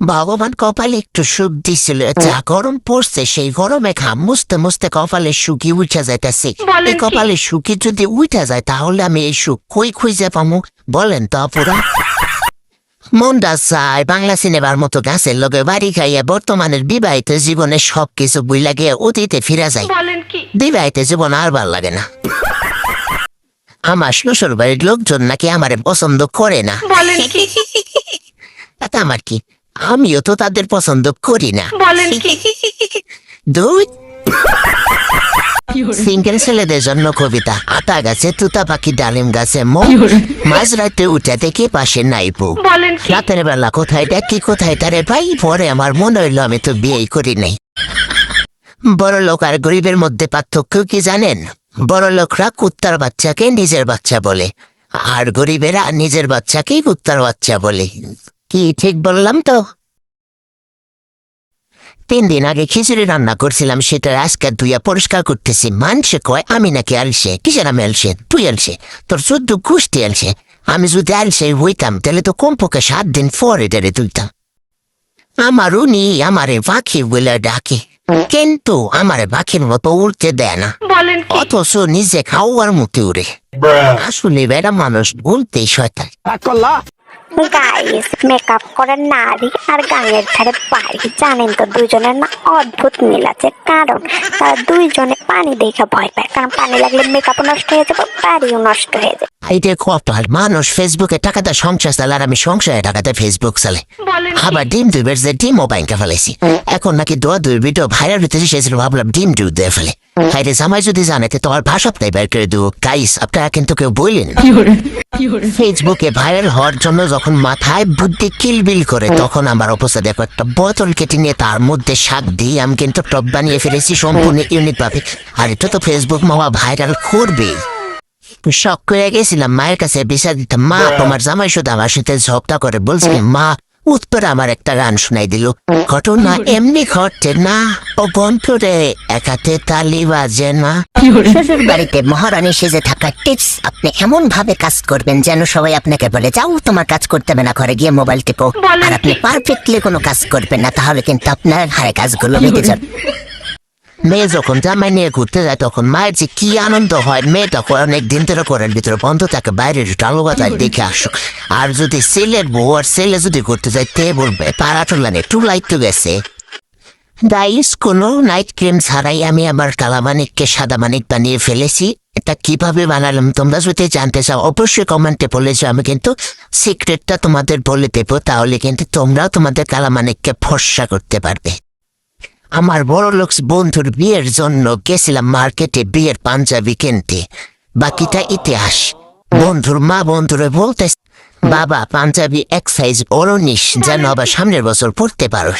ভগবান কপালে একটু সুখ দিছিল, যা গরম পড়ছে সেই গরমে ঘাম মুছতে মুছতে কপালে সুখী উঠা যাইতেছে। এই কপালে সুখী যদি উঠা যায় তাহলে আমি এই সুখ কই খুঁজে পামু বলেন তো আপুরা? মনটা চায় বাংলা সিনেমার মতো গাছের লগে বাড়ি খাইয়া বর্তমানের বিবাহিত জীবনে সবকিছু বুইলা গিয়ে অতীতে ফিরা যায়। বিবাহিত জীবন আর ভাল লাগে না। আমার শ্বশুর বাড়ির লোকজন নাকি আমারে পছন্দ করে না। তাতে আমার কি, আমিও তো তাদের পছন্দ করি না। দুই সিঙ্গেল ছেলেদের জন্য কবিতা। আতা গাছে তুতা পাখি, ডালিম গাছে মৌ, মাঝরাতে উঠে দেখে পাশে নাই বউ। রাতের বেলা কোথায় ডাকি কোথায় তারে ভাই, পরে আমার মনে হইল আমি তো বিয়েই করি নাই। বড় লোক আর গরিবের মধ্যে পার্থক্য কি জানেন? বড় লোকরা কুত্তার বাচ্চাকে নিজের বাচ্চা বলে, আর গরিবেরা নিজের বাচ্চাকেই কুত্তার বাচ্চা বলে। কি ঠিক বললাম তো? 3 দিন আগে খিচুড়ি রান্না করছিলাম, সেটা আজকে ধুইয়া পরিষ্কার করতেছি। মানুষে কয় আমি নাকি আলসে। কিসের আমি আলসে? তুই আলসে, তোর 14 গোষ্ঠী আলসে। আমি যদি আলসে হইতাম তাহলে তো কমপক্ষে 7 দিন পরে ধরে তুলতাম। আমার উনি আমারে পাখি বলে ডাকে, কিন্তু আমারে পাখির মতো উড়তে দেয় না, অথচ নিজে খাওয়ার মতো উড়ে। আসলে বেড়া মানুষ বলতেই শয়তান। গাইস, মেকআপ করে নারী আর গানের ধারে বাড়ি, জানেন তো দুজনের না অদ্ভুত মিল আছে। কারণ তারা দুইজনে পানি দেখে ভয় পায়, কারণ পানি লাগলে মেকআপও নষ্ট হয়ে যাবে, বাড়িও নষ্ট হয়ে যাবে। এইটা কপাল, মানুষ ফেসবুকে টাকাতে সংসার চালে, আর আমি সংসারে টাকাতে ফেসবুক চালে। আবার ডিম দুবের যে ডিমও ব্যাংকে ফেলেছি। এখন নাকি দোয়া দুই ভিডিও ভাইরাল হইতেছে, সেজন্য ভাবলাম ডিম ডিউ দিয়ে ফেলে। হাইরে জামাই যদি জানাতে তোমার ভাষাটাই বের করে দেবো। গাইস, আপনারা কিন্তু কেউ বললেন ফেসবুকে ভাইরাল হওয়ার জন্য যখন মাথায় বুদ্ধি কিলবিল করে, তখন আমার অবস্থা দেখো। একটা বোতল কেটে নিয়ে তার মধ্যে শাক দিয়ে আমি কিন্তু টপ বানিয়ে ফেলেছি সম্পূর্ণ ইউনিক ভাবে। আর এটা তো ফেসবুক মামা ভাইরাল করবেই। শখ করে গেছিলাম মায়ের কাছে বিচার দিতাম, মা তোমার জামাই শুধু আমার সাথে ঝগড়া করে। বলছি মা, উত্তরে আমার একটা গান শোনাই দিল। ঘটনা এমনি ঘটে না, ও বন্ধুরে একাতে তালি বাজে না। শ্বশুর বাড়িতে মহারানী সেজে থাকার টিপস, আপনি এমন ভাবে কাজ করবেন যেন সবাই আপনাকে বলে যাও তোমার কাজ করতে হবে না, ঘরে গিয়ে মোবাইল টিপো। আর আপনি পারফেক্টলি কোনো কাজ করবেন না, তাহলে কিন্তু আপনার হারে কাজগুলো মিটে যাবে। মেয়ে যখন জামাই নিয়ে ঘুরতে যায় তখন মায়ের যে কি আনন্দ হয়। মেয়ে তখন অনেক দিন ধরে ঘরের ভিতরে বন্ধ থাকে, বাইরের টালো বাজায় দেখে আসুক। আর যদি ছেলের বউ আর ছেলে যদি ঘুরতে যায়, তে বলবে পাড়া টোলানে টুলাই তো গেছে। গাইস, কোনো নাইট ক্রিম ছাড়াই আমি আমার কালামানিককে সাদা মানিক বানিয়ে ফেলেছি। এটা কিভাবে বানালাম তোমরা যদি জানতে চাও অবশ্যই কমেন্টে বলেছো, আমি কিন্তু সিক্রেটটা তোমাদের বলে দেবো। তাহলে কিন্তু তোমরাও তোমাদের কালামানিককে ফর্সা করতে পারবে। আমার বড় লোক বন্ধুর বিয়ের জন্য গেছিলাম মার্কেটে বিয়ের পাঞ্জাবি কিনতে। বাকিটা ইতিহাস। বন্ধুর মা বন্ধুরে বলতে, বাবা পাঞ্জাবি এক সাইজ বড় নিস, যেন আবার সামনের বছর পড়তে পারো।